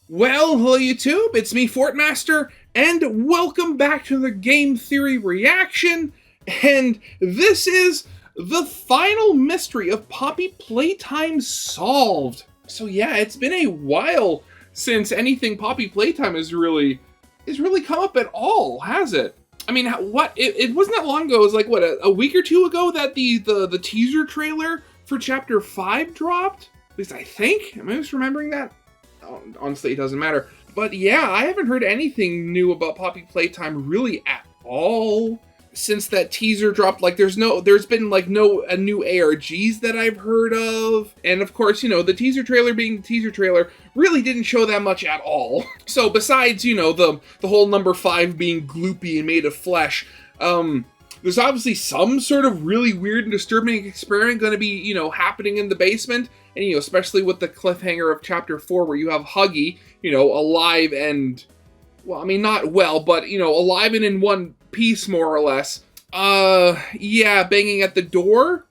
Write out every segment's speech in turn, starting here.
Well, hello YouTube, it's me, Fortmaster, and welcome back to the Game Theory Reaction, and this is the final mystery of Poppy Playtime solved. So yeah, it's been a while since anything Poppy Playtime has really come up at all, has it? I mean, it wasn't that long ago, it was like, what, a week or two ago that the teaser trailer for Chapter 5 dropped? At least I think, am I misremembering that? Honestly, it doesn't matter. But yeah, I haven't heard anything new about Poppy Playtime really at all since that teaser dropped. Like, there's been like no new ARGs that I've heard of. And of course, you know, the teaser trailer being the teaser trailer really didn't show that much at all. So besides, you know, the whole number 5 being gloopy and made of flesh, there's obviously some sort of really weird and disturbing experiment going to be, you know, happening in the basement. And, you know, especially with the cliffhanger of Chapter 4 where you have Huggy, you know, alive and, well, I mean, not well, but, you know, alive and in one piece, more or less. Yeah, banging at the door.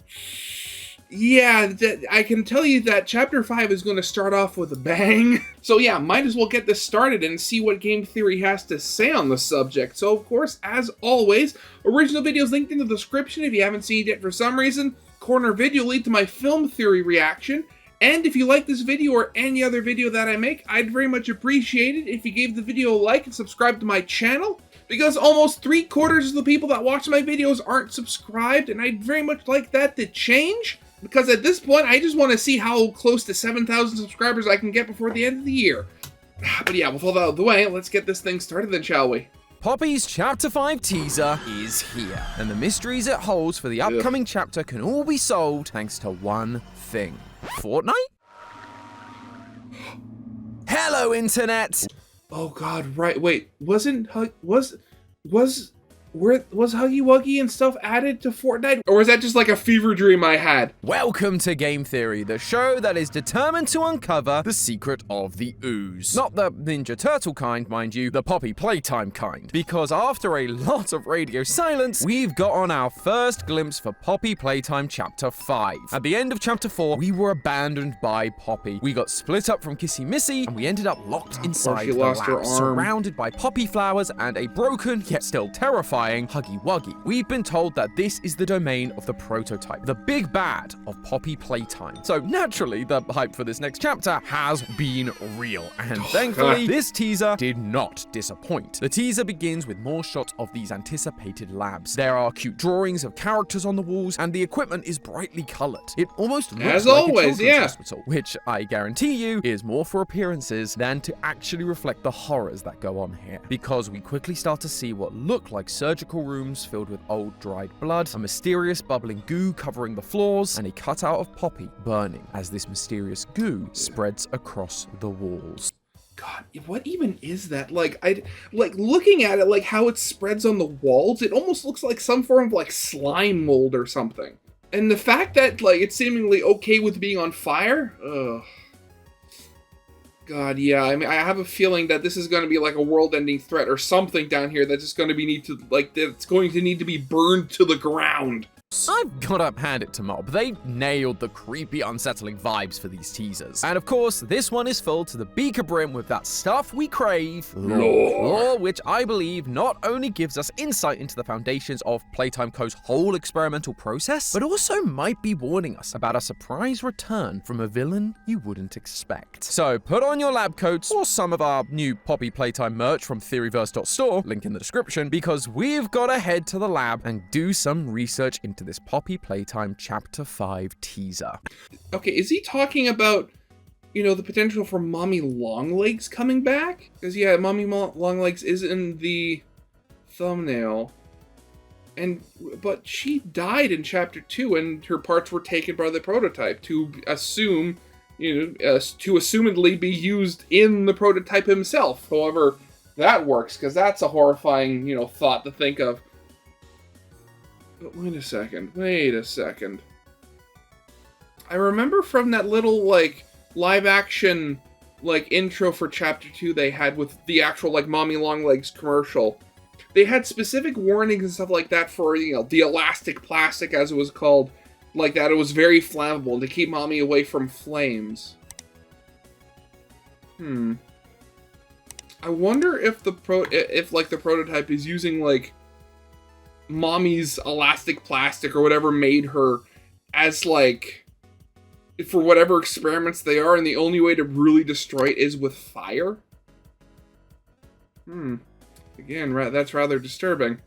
Yeah, I can tell you that Chapter 5 is going to start off with a bang. So yeah, might as well get this started and see what Game Theory has to say on the subject. So of course, as always, original videos linked in the description if you haven't seen it yet for some reason. Corner video lead to my film theory reaction. And if you like this video or any other video that I make, I'd very much appreciate it if you gave the video a like and subscribe to my channel, because almost 3/4 of the people that watch my videos aren't subscribed, and I'd very much like that to change, because at this point, I just want to see how close to 7,000 subscribers I can get before the end of the year. But yeah, with all that out of the way, let's get this thing started then, shall we? Poppy's Chapter 5 teaser is here, and the mysteries it holds for the upcoming chapter can all be solved thanks to one thing. Fortnite? Hello, Internet! Oh god, right, wait, was Huggy Wuggy and stuff added to Fortnite? Or was that just like a fever dream I had? Welcome to Game Theory, the show that is determined to uncover the secret of the ooze. Not the Ninja Turtle kind, mind you, the Poppy Playtime kind. Because after a lot of radio silence, we've got on our first glimpse for Poppy Playtime Chapter 5. At the end of Chapter 4, we were abandoned by Poppy. We got split up from Kissy Missy, and we ended up locked inside the lab, surrounded by poppy flowers and a broken, yet still terrifying Huggy Wuggy. We've been told that this is the domain of the prototype, the big bad of Poppy Playtime. So naturally, the hype for this next chapter has been real, and thankfully, this teaser did not disappoint. The teaser begins with more shots of these anticipated labs. There are cute drawings of characters on the walls, and the equipment is brightly colored. It almost looks as like always, a children's hospital, which I guarantee you is more for appearances than to actually reflect the horrors that go on here, because we quickly start to see what look like surgical rooms filled with old dried blood, a mysterious bubbling goo covering the floors, and a cutout of Poppy burning as this mysterious goo spreads across the walls. God, what even is that? Like, looking at it, like how it spreads on the walls, it almost looks like some form of like slime mold or something. And the fact that like it's seemingly okay with being on fire, ugh. God, yeah, I mean, I have a feeling that this is going to be like a world-ending threat or something down here that's just going to be that's going to need to be burned to the ground. I've gotta hand it to Mob. They nailed the creepy, unsettling vibes for these teasers. And of course, this one is filled to the beaker brim with that stuff we crave, lore. Lore, which I believe not only gives us insight into the foundations of Playtime Co.'s whole experimental process, but also might be warning us about a surprise return from a villain you wouldn't expect. So put on your lab coats or some of our new Poppy Playtime merch from Theoryverse.store, link in the description, because we've gotta head to the lab and do some research into this Poppy Playtime Chapter 5 teaser. Okay, is he talking about, you know, the potential for Mommy Longlegs coming back? Because yeah, Mommy Longlegs is in the thumbnail. But she died in Chapter 2 and her parts were taken by the prototype to assume, you know, to assumedly be used in the prototype himself. However, that works, because that's a horrifying, you know, thought to think of. But wait a second. I remember from that little, like, live-action, like, intro for Chapter 2 they had with the actual, like, Mommy Longlegs commercial, they had specific warnings and stuff like that for, you know, the elastic plastic, as it was called, like that it was very flammable to keep Mommy away from flames. I wonder if the prototype is using like mommy's elastic plastic or whatever made her as like for whatever experiments they are, and the only way to really destroy it is with fire. Again, that's rather disturbing.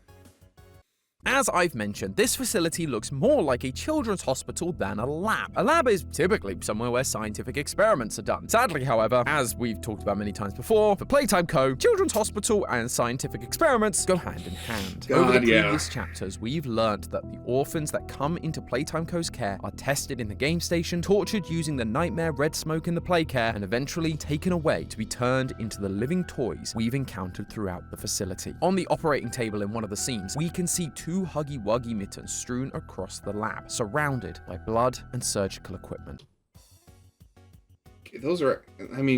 As I've mentioned, this facility looks more like a children's hospital than a lab. A lab is typically somewhere where scientific experiments are done. Sadly, however, as we've talked about many times before, for Playtime Co., children's hospital and scientific experiments go hand in hand. Over the previous chapters, we've learned that the orphans that come into Playtime Co.'s care are tested in the game station, tortured using the nightmare red smoke in the play care, and eventually taken away to be turned into the living toys we've encountered throughout the facility. On the operating table in one of the scenes, we can see two Huggy Wuggy mittens strewn across the lab, surrounded by blood and surgical equipment. Those are,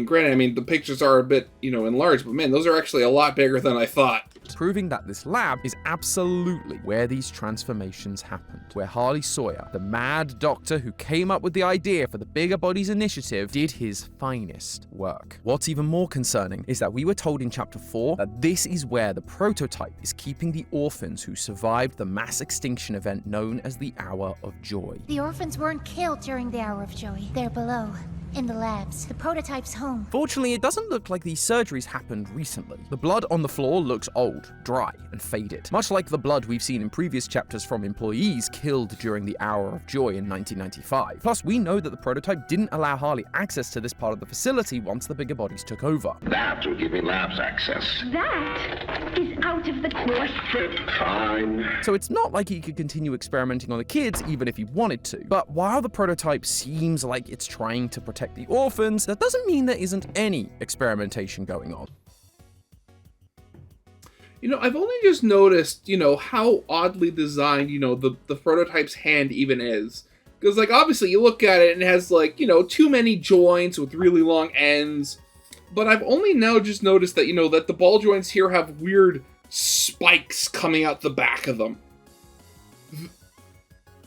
granted, the pictures are a bit, enlarged, but man, those are actually a lot bigger than I thought. Proving that this lab is absolutely where these transformations happened, where Harley Sawyer, the mad doctor who came up with the idea for the Bigger Bodies initiative, did his finest work. What's even more concerning is that we were told in Chapter 4 that this is where the prototype is keeping the orphans who survived the mass extinction event known as the Hour of Joy. The orphans weren't killed during the Hour of Joy. They're below. In the labs. The prototype's home. Fortunately, it doesn't look like these surgeries happened recently. The blood on the floor looks old, dry, and faded. Much like the blood we've seen in previous chapters from employees killed during the Hour of Joy in 1995. Plus, we know that the prototype didn't allow Harley access to this part of the facility once the Bigger Bodies took over. That will give me labs access. That is out of the question. Fine. So it's not like he could continue experimenting on the kids even if he wanted to. But while the prototype seems like it's trying to protect the orphans, that doesn't mean there isn't any experimentation going on. I've only just noticed, how oddly designed, the prototype's hand even is. Because, obviously you look at it and it has, too many joints with really long ends. But I've only now just noticed that, that the ball joints here have weird spikes coming out the back of them.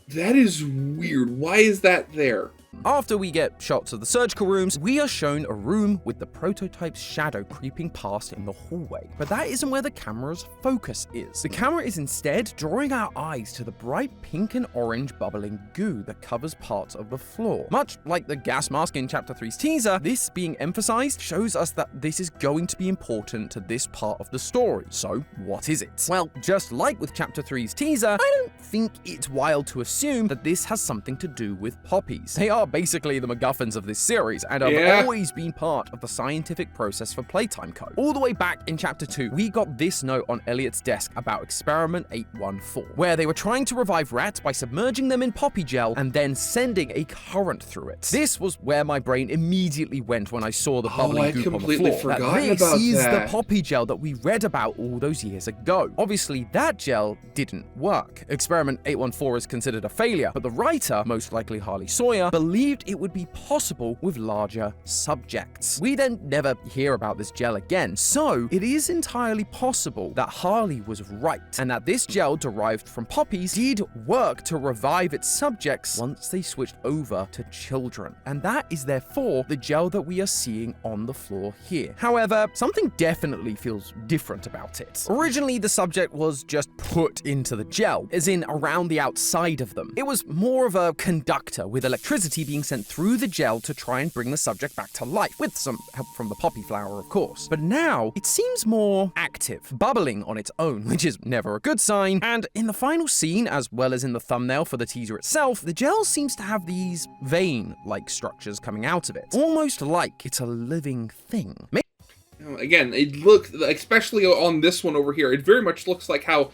That is weird. Why is that there? After we get shots of the surgical rooms, we are shown a room with the prototype's shadow creeping past in the hallway. But that isn't where the camera's focus is. The camera is instead drawing our eyes to the bright pink and orange bubbling goo that covers parts of the floor. Much like the gas mask in Chapter 3's teaser, this being emphasized shows us that this is going to be important to this part of the story. So, what is it? Well, just like with Chapter 3's teaser, I don't think it's wild to assume that this has something to do with poppies. They are basically the MacGuffins of this series, and have always been part of the scientific process for Playtime Co. All the way back in Chapter 2, we got this note on Elliot's desk about Experiment 814, where they were trying to revive rats by submerging them in poppy gel and then sending a current through it. This was where my brain immediately went when I saw the bubbling goop on the floor. This is the poppy gel that we read about all those years ago. Obviously, that gel didn't work. Experiment 814 is considered a failure, but the writer, most likely Harley Sawyer, believed it would be possible with larger subjects. We then never hear about this gel again, so it is entirely possible that Harley was right, and that this gel derived from poppies did work to revive its subjects once they switched over to children, and that is therefore the gel that we are seeing on the floor here. However, something definitely feels different about it. Originally, the subject was just put into the gel, as in around the outside of them. It was more of a conductor with electricity being sent through the gel to try and bring the subject back to life, with some help from the poppy flower, of course. But now, it seems more active, bubbling on its own, which is never a good sign, and in the final scene, as well as in the thumbnail for the teaser itself, the gel seems to have these vein-like structures coming out of it, almost like it's a living thing. Again, it looks, especially on this one over here, it very much looks like how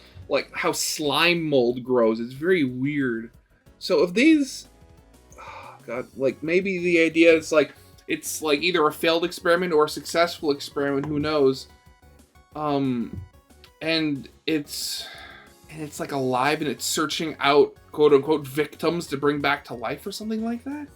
slime mold grows. It's very weird. So if these, maybe the idea is it's either a failed experiment or a successful experiment, who knows? And it's alive and it's searching out quote unquote victims to bring back to life or something like that.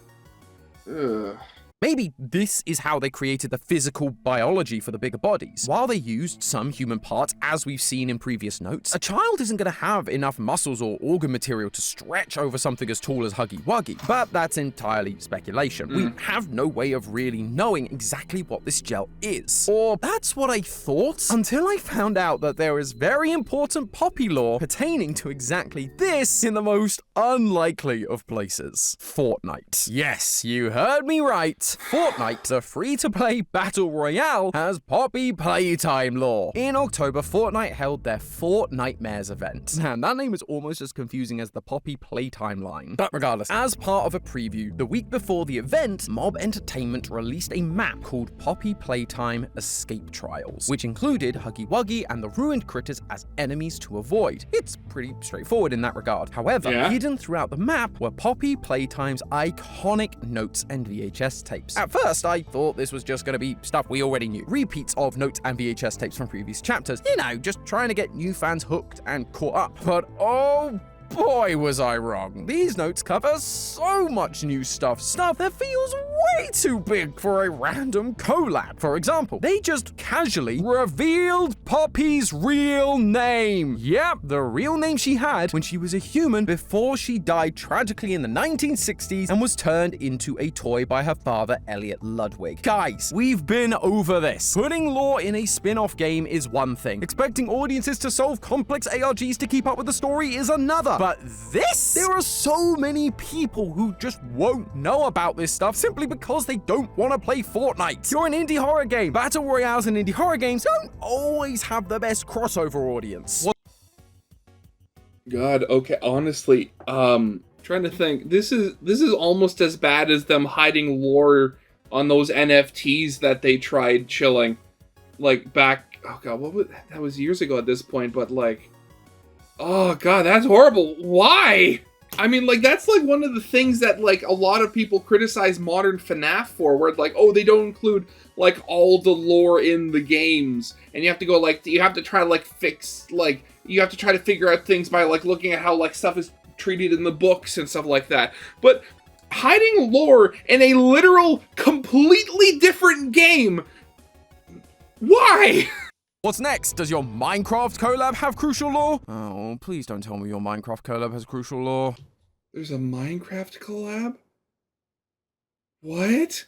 Ugh. Maybe this is how they created the physical biology for the bigger bodies. While they used some human parts, as we've seen in previous notes, a child isn't going to have enough muscles or organ material to stretch over something as tall as Huggy Wuggy. But that's entirely speculation. We have no way of really knowing exactly what this gel is. Or that's what I thought, until I found out that there is very important Poppy lore pertaining to exactly this in the most unlikely of places. Fortnite. Yes, you heard me right. Fortnite, the free-to-play battle royale, has Poppy Playtime lore. In October, Fortnite held their Fortnitemares event. And that name is almost as confusing as the Poppy Playtime line. But regardless, as part of a preview, the week before the event, Mob Entertainment released a map called Poppy Playtime Escape Trials, which included Huggy Wuggy and the ruined critters as enemies to avoid. It's pretty straightforward in that regard. However, hidden throughout the map were Poppy Playtime's iconic notes and VHS tapes. At first, I thought this was just going to be stuff we already knew. Repeats of notes and VHS tapes from previous chapters. You know, just trying to get new fans hooked and caught up. But oh boy, was I wrong. These notes cover so much new stuff that feels way too big for a random collab. For example, they just casually revealed Poppy's real name. Yep, the real name she had when she was a human before she died tragically in the 1960s and was turned into a toy by her father, Elliot Ludwig. Guys, we've been over this. Putting lore in a spin-off game is one thing. Expecting audiences to solve complex ARGs to keep up with the story is another. But this? There are so many people who just won't know about this stuff simply because they don't want to play Fortnite. You're an indie horror game. Battle royales and indie horror games don't always have the best crossover audience. God, okay, honestly, trying to think. This is almost as bad as them hiding lore on those NFTs that they tried chilling. Like back, oh god, that was years ago at this point, but like, oh god, that's horrible. Why? I mean, like, that's like one of the things that like a lot of people criticize modern FNAF for, where like, oh, they don't include like all the lore in the games, and you have to go like, you have to try to like fix, like, you have to try to figure out things by like looking at how like stuff is treated in the books and stuff like that. But hiding lore in a literal completely different game, why? What's next? Does your Minecraft collab have crucial lore? Oh, please don't tell me your Minecraft collab has crucial lore. There's a Minecraft collab? What?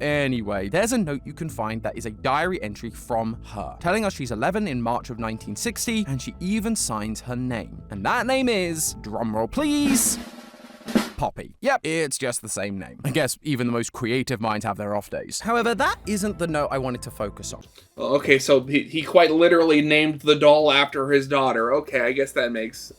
Anyway, there's a note you can find that is a diary entry from her, telling us she's 11 in March of 1960, and she even signs her name. And that name is, drumroll please, Poppy. Yep, it's just the same name. I guess even the most creative minds have their off days. However, that isn't the note I wanted to focus on. Okay, so he quite literally named the doll after his daughter. Okay, I guess that makes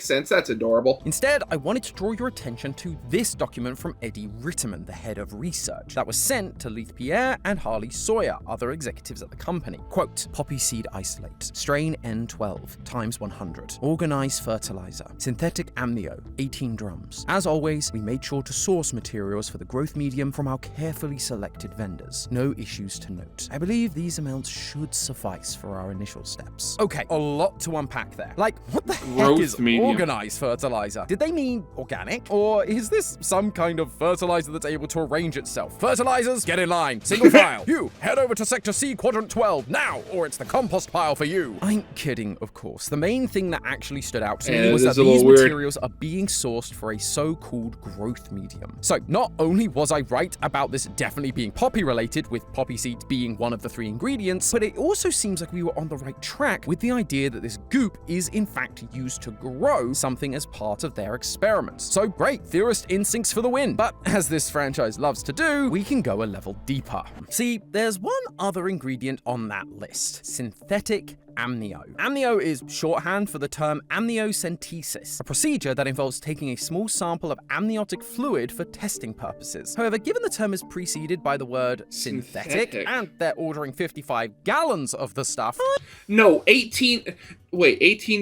sense. That's adorable. Instead, I wanted to draw your attention to this document from Eddie Ritterman, the head of research, that was sent to Leith Pierre and Harley Sawyer, other executives at the company. Quote, poppy seed isolate, strain N12, times 100, organized fertilizer, synthetic amnio, 18 drums. As always, we made sure to source materials for the growth medium from our carefully selected vendors. No issues to note. I believe these amounts should suffice for our initial steps. Okay, a lot to unpack there. Like, what the heck is organized fertilizer? Did they mean organic? Or is this some kind of fertilizer that's able to arrange itself? Fertilizers, get in line. Single file. You, head over to Sector C, Quadrant 12, now, or it's the compost pile for you. I'm kidding, of course. The main thing that actually stood out to me was that these materials are being sourced for a so-called growth medium. So, not only was I right about this definitely being poppy related, with poppy seeds being one of the 3 ingredients, but it also seems like we were on the right track with the idea that this goop is in fact used to grow something as part of their experiments. So great, theorist instincts for the win. But as this franchise loves to do, we can go a level deeper. See, there's one other ingredient on that list: synthetic amnio. Amnio is shorthand for the term amniocentesis, a procedure that involves taking a small sample of amniotic fluid for testing purposes. However, given the term is preceded by the word synthetic, and they're ordering 55 gallons of the stuff. No, 18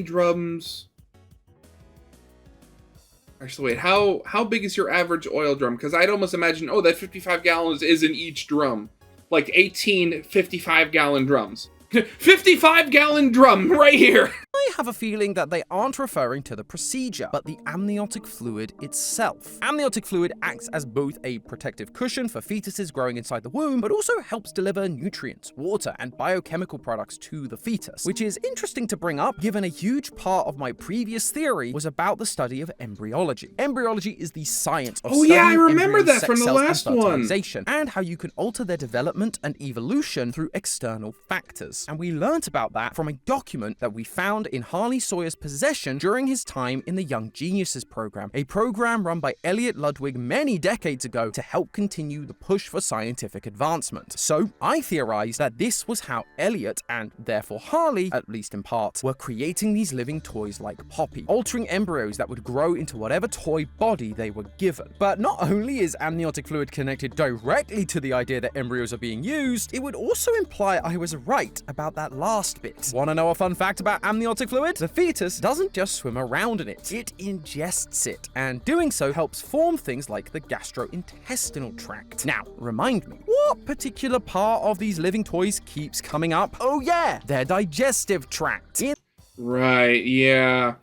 drums. Actually, wait, how big is your average oil drum? Because I'd almost imagine, oh, that 55 gallons is in each drum. Like 18 55-gallon drums. 55-gallon drum right here. I have a feeling that they aren't referring to the procedure, but the amniotic fluid itself. Amniotic fluid acts as both a protective cushion for fetuses growing inside the womb, but also helps deliver nutrients, water, and biochemical products to the fetus, which is interesting to bring up given a huge part of my previous theory was about the study of embryology. Embryology is the science of studying I remember embryos, that sex from the cells, last and one. fertilization, and how you can alter their development and evolution through external factors. And we learnt about that from a document that we found in Harley Sawyer's possession during his time in the Young Geniuses program, a program run by Elliot Ludwig many decades ago to help continue the push for scientific advancement. So I theorized that this was how Elliot, and therefore Harley, at least in part, were creating these living toys like Poppy, altering embryos that would grow into whatever toy body they were given. But not only is amniotic fluid connected directly to the idea that embryos are being used, it would also imply I was right about that last bit. Want to know a fun fact about amniotic fluid? The fetus doesn't just swim around in it, it ingests it, and doing so helps form things like the gastrointestinal tract. Now, remind me, what particular part of these living toys keeps coming up? Oh yeah, their digestive tract. Right, yeah.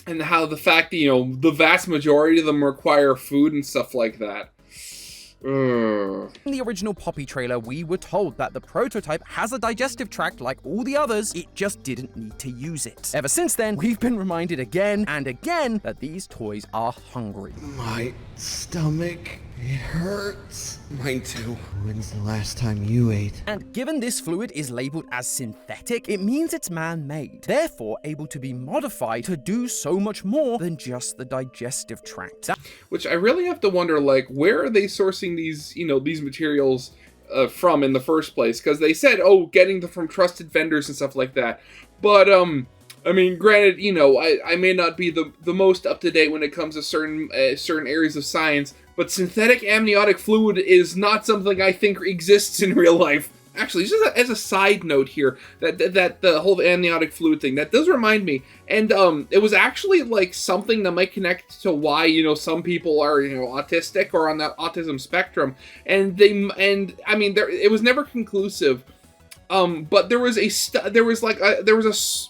And how the fact that, the vast majority of them require food and stuff like that. Ugh. In the original Poppy trailer, we were told that the prototype has a digestive tract like all the others, it just didn't need to use it. Ever since then, we've been reminded again and again that these toys are hungry. My stomach, it hurts. Mine too. When's the last time you ate? And given this fluid is labeled as synthetic, it means it's man-made, therefore able to be modified to do so much more than just the digestive tract. Which I really have to wonder, where are they sourcing these, these materials from in the first place? Because they said, getting them from trusted vendors and stuff like that. But, granted, I may not be the most up-to-date when it comes to certain areas of science, but synthetic amniotic fluid is not something I think exists in real life. Actually, just as a side note here, that the whole amniotic fluid thing, that does remind me, and it was actually something that might connect to why some people are autistic or on that autism spectrum, it was never conclusive. But there was a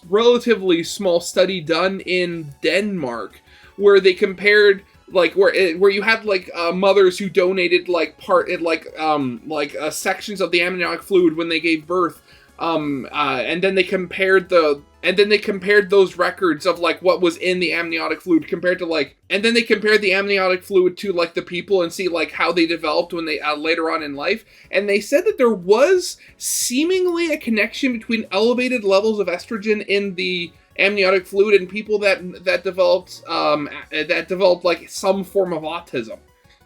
relatively small study done in Denmark where they compared where you had mothers who donated sections of the amniotic fluid when they gave birth, and then they compared those records of what was in the amniotic fluid compared to and then they compared the amniotic fluid to the people and see how they developed when they later on in life, and they said that there was seemingly a connection between elevated levels of estrogen in the amniotic fluid and people that developed some form of autism,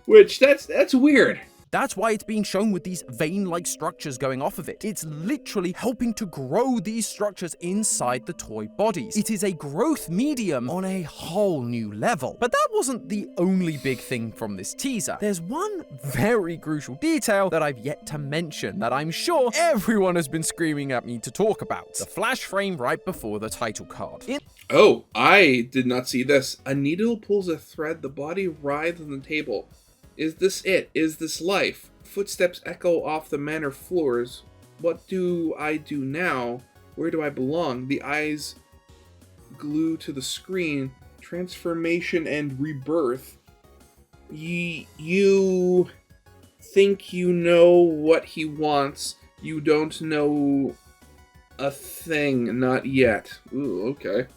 which that's weird. That's why it's being shown with these vein-like structures going off of it. It's literally helping to grow these structures inside the toy bodies. It is a growth medium on a whole new level. But that wasn't the only big thing from this teaser. There's one very crucial detail that I've yet to mention that I'm sure everyone has been screaming at me to talk about. The flash frame right before the title card. Oh, I did not see this. A needle pulls a thread, the body writhes on the table. Is this it? Is this life? Footsteps echo off the manor floors. What do I do now? Where do I belong? The eyes glue to the screen. Transformation and rebirth. You think you know what he wants. You don't know a thing. Not yet. Ooh, okay.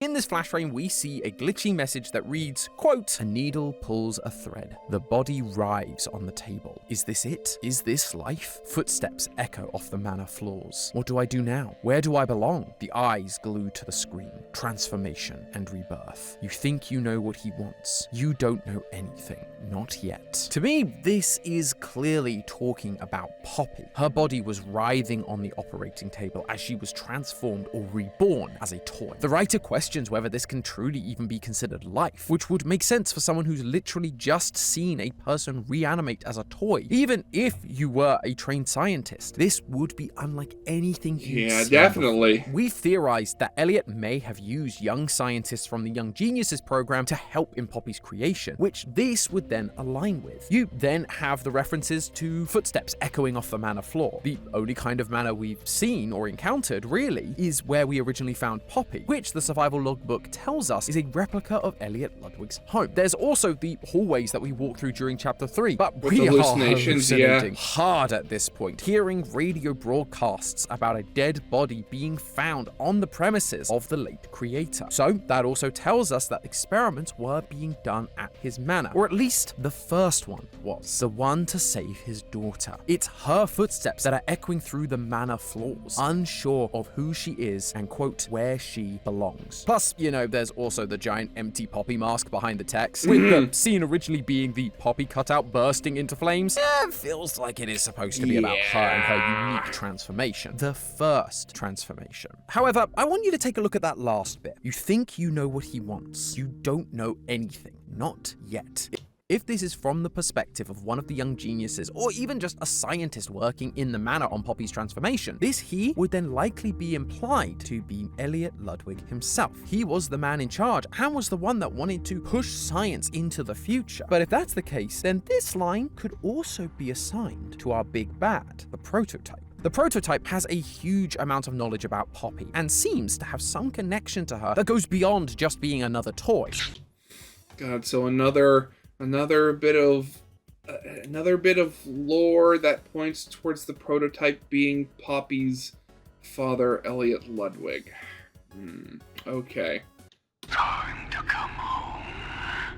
In this flash frame, we see a glitchy message that reads, quote, "A needle pulls a thread. The body writhes on the table. Is this it? Is this life? Footsteps echo off the manor floors. What do I do now? Where do I belong? The eyes glued to the screen. Transformation and rebirth. You think you know what he wants. You don't know anything. Not yet." To me, this is clearly talking about Poppy. Her body was writhing on the operating table as she was transformed or reborn as a toy. The writer questions questions whether this can truly even be considered life, which would make sense for someone who's literally just seen a person reanimate as a toy. Even if you were a trained scientist, this would be unlike anything you'd seen definitely. before. We theorized that Elliot may have used young scientists from the Young Geniuses program to help in Poppy's creation, which this would then align with. You then have the references to footsteps echoing off the manor floor. The only kind of manor we've seen or encountered, really, is where we originally found Poppy, which the survival logbook tells us is a replica of Elliot Ludwig's home. There's also the hallways that we walked through during chapter 3, but With we are hallucinations, hallucinating hard at this point, hearing radio broadcasts about a dead body being found on the premises of the late creator. So that also tells us that experiments were being done at his manor, or at least the first one was, the one to save his daughter. It's her footsteps that are echoing through the manor floors, unsure of who she is and, quote, where she belongs. Plus, you know, there's also the giant empty Poppy mask behind the text, with the scene originally being the Poppy cutout bursting into flames. It feels like it is supposed to be about her and her unique transformation. The first transformation. However, I want you to take a look at that last bit. You think you know what he wants. You don't know anything. Not yet. If this is from the perspective of one of the young geniuses, or even just a scientist working in the manor on Poppy's transformation, this he would then likely be implied to be Elliot Ludwig himself. He was the man in charge and was the one that wanted to push science into the future. But if that's the case, then this line could also be assigned to our big bad, the prototype. The prototype has a huge amount of knowledge about Poppy and seems to have some connection to her that goes beyond just being another toy. God, so another bit of lore that points towards the prototype being Poppy's father, Elliot Ludwig. Okay. Time to come home.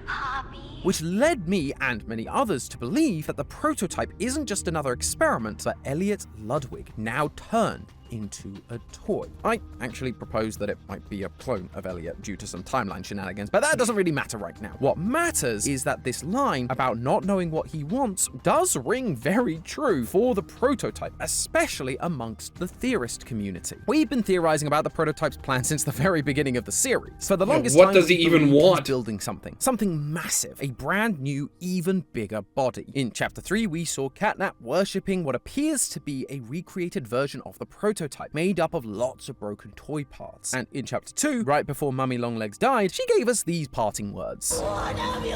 Poppy. Which led me and many others to believe that the prototype isn't just another experiment, but Elliot Ludwig now turned into a toy. I actually proposed that it might be a clone of Elliot due to some timeline shenanigans, but that doesn't really matter right now. What matters is that this line about not knowing what he wants does ring very true for the prototype, especially amongst the theorist community. We've been theorizing about the prototype's plan since the very beginning of the series. For the longest what time, does he we even believed he was want? building something massive, a brand new, even bigger body. In chapter 3, we saw Catnap worshipping what appears to be a recreated version of the prototype made up of lots of broken toy parts. And in chapter 2, right before Mummy Longlegs died, she gave us these parting words. What have you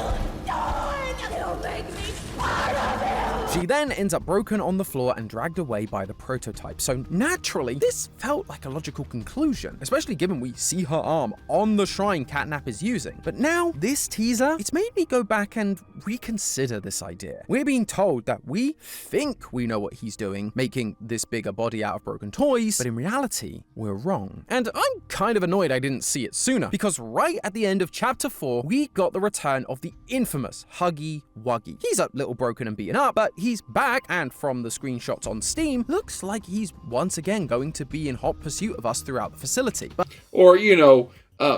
done? You make me part of you! She then ends up broken on the floor and dragged away by the prototype. So naturally, this felt like a logical conclusion, especially given we see her arm on the shrine Catnap is using. But now, this teaser, it's made me go back and reconsider this idea. We're being told that we think we know what he's doing, making this bigger body out of broken toys, but in reality, we're wrong. And I'm kind of annoyed I didn't see it sooner, because right at the end of chapter 4, we got the return of the infamous Huggy Wuggy. He's a little broken and beaten up, but he's back, and from the screenshots on Steam, looks like he's once again going to be in hot pursuit of us throughout the facility. Or,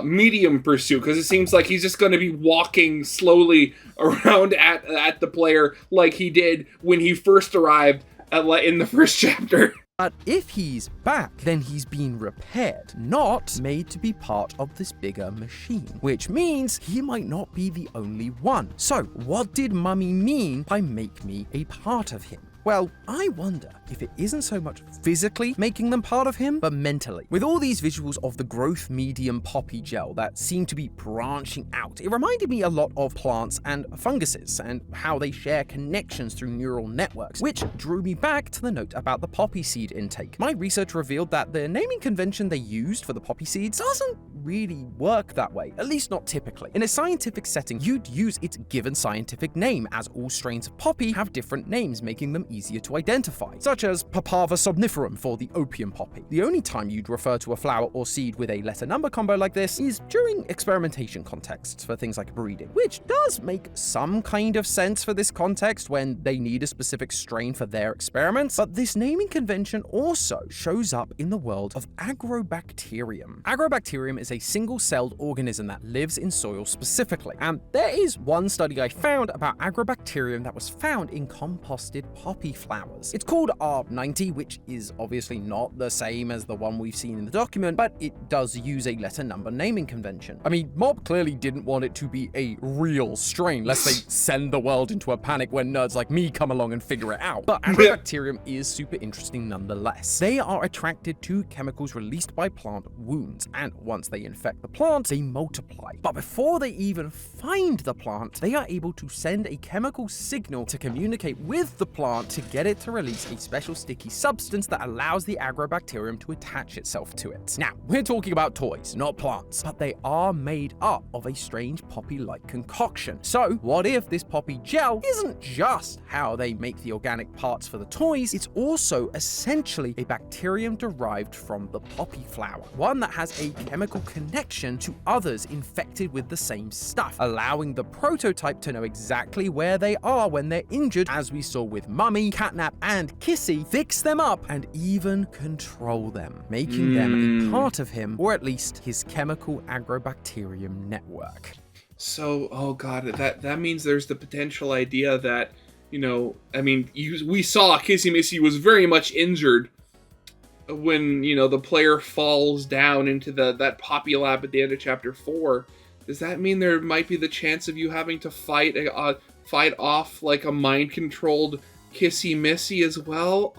medium pursuit, because it seems like he's just going to be walking slowly around at the player like he did when he first arrived in the first chapter. But if he's back, then he's been repaired, not made to be part of this bigger machine, which means he might not be the only one. So what did Mummy mean by make me a part of him? Well, I wonder if it isn't so much physically making them part of him, but mentally. With all these visuals of the growth medium Poppy gel that seem to be branching out, it reminded me a lot of plants and funguses and how they share connections through neural networks, which drew me back to the note about the poppy seed intake. My research revealed that the naming convention they used for the poppy seeds doesn't really work that way, at least not typically. In a scientific setting, you'd use its given scientific name, as all strains of poppy have different names, making them easier to identify, such as Papaver somniferum for the opium poppy. The only time you'd refer to a flower or seed with a letter-number combo like this is during experimentation contexts for things like breeding, which does make some kind of sense for this context when they need a specific strain for their experiments, but this naming convention also shows up in the world of Agrobacterium. Agrobacterium is a single-celled organism that lives in soil specifically. And there is one study I found about agrobacterium that was found in composted poppy flowers. It's called R90, which is obviously not the same as the one we've seen in the document, but it does use a letter number naming convention. I mean, Mob clearly didn't want it to be a real strain, lest they send the world into a panic when nerds like me come along and figure it out. But agrobacterium is super interesting nonetheless. They are attracted to chemicals released by plant wounds, and once they infect the plant, they multiply. But before they even find the plant, they are able to send a chemical signal to communicate with the plant to get it to release a special sticky substance that allows the agrobacterium to attach itself to it. Now, we're talking about toys, not plants, but they are made up of a strange poppy-like concoction. So, what if this poppy gel isn't just how they make the organic parts for the toys, it's also essentially a bacterium derived from the poppy flower, one that has a chemical connection to others infected with the same stuff, allowing the prototype to know exactly where they are when they're injured, as we saw with Mummy, Catnap, and Kissy, fix them up, and even control them, making them a part of him, or at least his chemical agrobacterium network. So, oh god, that means there's the potential idea that, you know, I mean, we saw Kissy Missy was very much injured when, you know, the player falls down into that poppy lab at the end of chapter 4. Does that mean there might be the chance of you having to fight off like a mind-controlled Kissy Missy as well?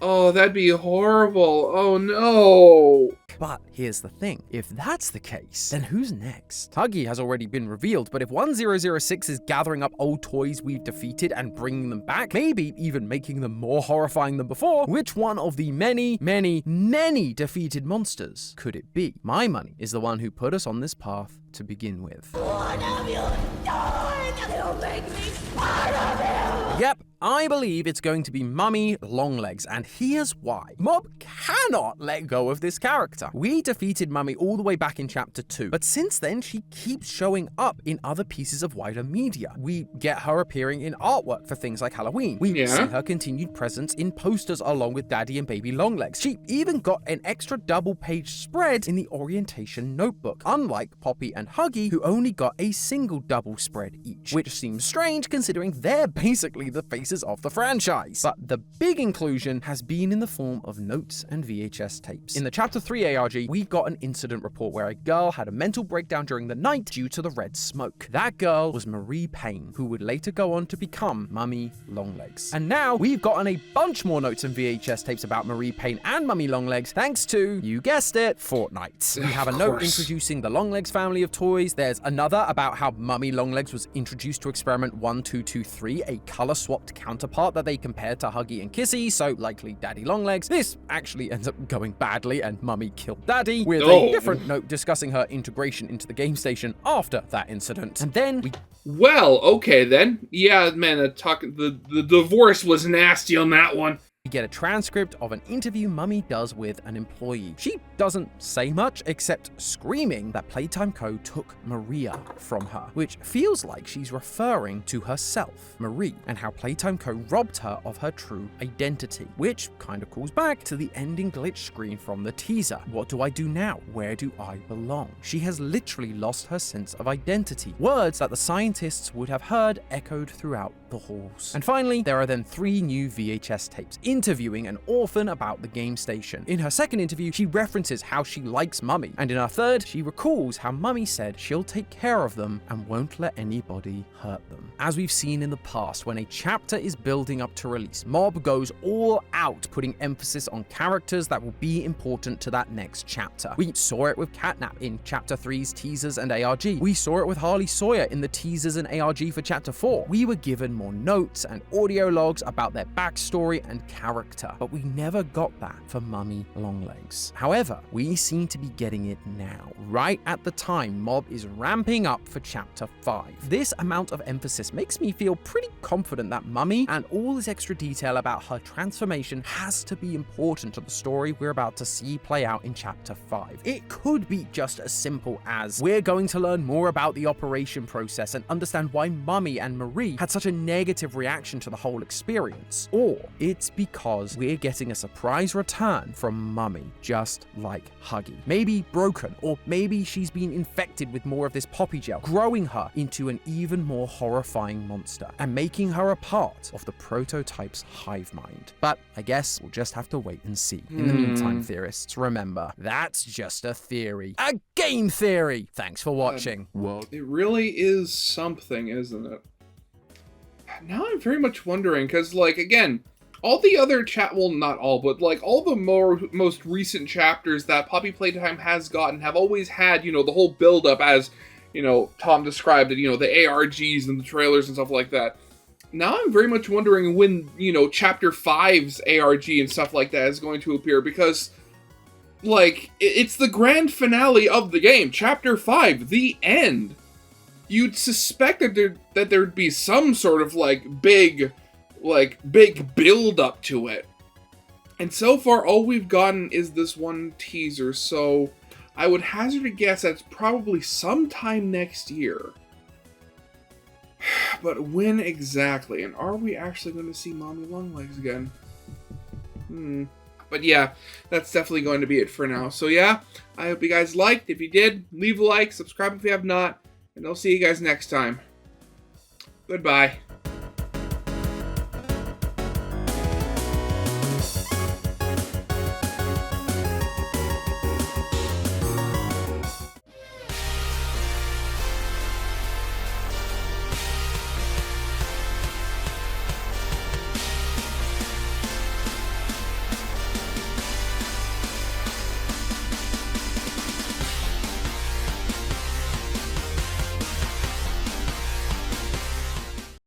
Oh, that'd be horrible. Oh no. But here's the thing, if that's the case, then who's next? Huggy has already been revealed, but if 1006 is gathering up old toys we've defeated and bringing them back, maybe even making them more horrifying than before, which one of the many, many, many defeated monsters could it be? My money is the one who put us on this path to begin with. What have you done? You make me part of you! Yep, I believe it's going to be Mummy Longlegs, and here's why. Mob cannot let go of this character. We defeated Mummy all the way back in chapter 2, but since then she keeps showing up in other pieces of wider media. We get her appearing in artwork for things like Halloween. We see her continued presence in posters along with Daddy and Baby Longlegs. She even got an extra double-page spread in the orientation notebook, unlike Poppy and Huggy, who only got a single double spread each, which seems strange considering they're basically the faces of the franchise. But the big inclusion has been in the form of notes and VHS tapes. In the chapter 3 ARG, we got an incident report where a girl had a mental breakdown during the night due to the red smoke. That girl was Marie Payne, who would later go on to become Mummy Longlegs. And now we've gotten a bunch more notes and VHS tapes about Marie Payne and Mummy Longlegs thanks to, you guessed it, Fortnite. We have a note introducing the Longlegs family of toys. There's another about how Mummy Longlegs was introduced to experiment 1223, a color-swapped counterpart that they compared to Huggy and Kissy, so likely Daddy Longlegs. This actually ends up going badly and Mummy killed Daddy, with a different note discussing her integration into the game station after that incident. And then we... Well, okay then. Yeah, man, the divorce was nasty on that one. We get a transcript of an interview Mummy does with an employee. She doesn't say much except screaming that Playtime Co. took Maria from her, which feels like she's referring to herself, Marie, and how Playtime Co. robbed her of her true identity, which kind of calls back to the ending glitch screen from the teaser. What do I do now? Where do I belong? She has literally lost her sense of identity, words that the scientists would have heard echoed throughout the halls. And finally, there are then 3 new VHS tapes interviewing an orphan about the game station. In her second interview, she references how she likes Mummy, and in her third, she recalls how Mummy said she'll take care of them and won't let anybody hurt them. As we've seen in the past, when a chapter is building up to release, Mob goes all out, putting emphasis on characters that will be important to that next chapter. We saw it with Catnap in chapter 3's teasers and ARG. We saw it with Harley Sawyer in the teasers and ARG for chapter 4. We were given more notes and audio logs about their backstory and character, but we never got that for Mummy Longlegs. However, we seem to be getting it now, right at the time Mob is ramping up for chapter 5. This amount of emphasis makes me feel pretty confident that Mummy and all this extra detail about her transformation has to be important to the story we're about to see play out in chapter 5. It could be just as simple as we're going to learn more about the operation process and understand why Mummy and Marie had such a negative reaction to the whole experience, or it's because because we're getting a surprise return from Mummy, just like Huggy. Maybe broken, or maybe she's been infected with more of this poppy gel, growing her into an even more horrifying monster, and making her a part of the prototype's hive mind. But I guess we'll just have to wait and see. In the meantime, theorists, remember, that's just a theory. A game theory! Thanks for watching. Well, It really is something, isn't it? Now I'm very much wondering, because, like, again, all the other well, not all, but, like, all the most recent chapters that Poppy Playtime has gotten have always had, you know, the whole build-up as, you know, Tom described it, you know, the ARGs and the trailers and stuff like that. Now I'm very much wondering when, you know, Chapter 5's ARG and stuff like that is going to appear, because, like, it's the grand finale of the game. Chapter 5, the end. You'd suspect that there'd be some sort of, like, big build-up to it. And so far, all we've gotten is this one teaser, so I would hazard a guess that's probably sometime next year. But when exactly? And are we actually going to see Mommy Longlegs again? But yeah, that's definitely going to be it for now. So yeah, I hope you guys liked. If you did, leave a like, subscribe if you have not, and I'll see you guys next time. Goodbye.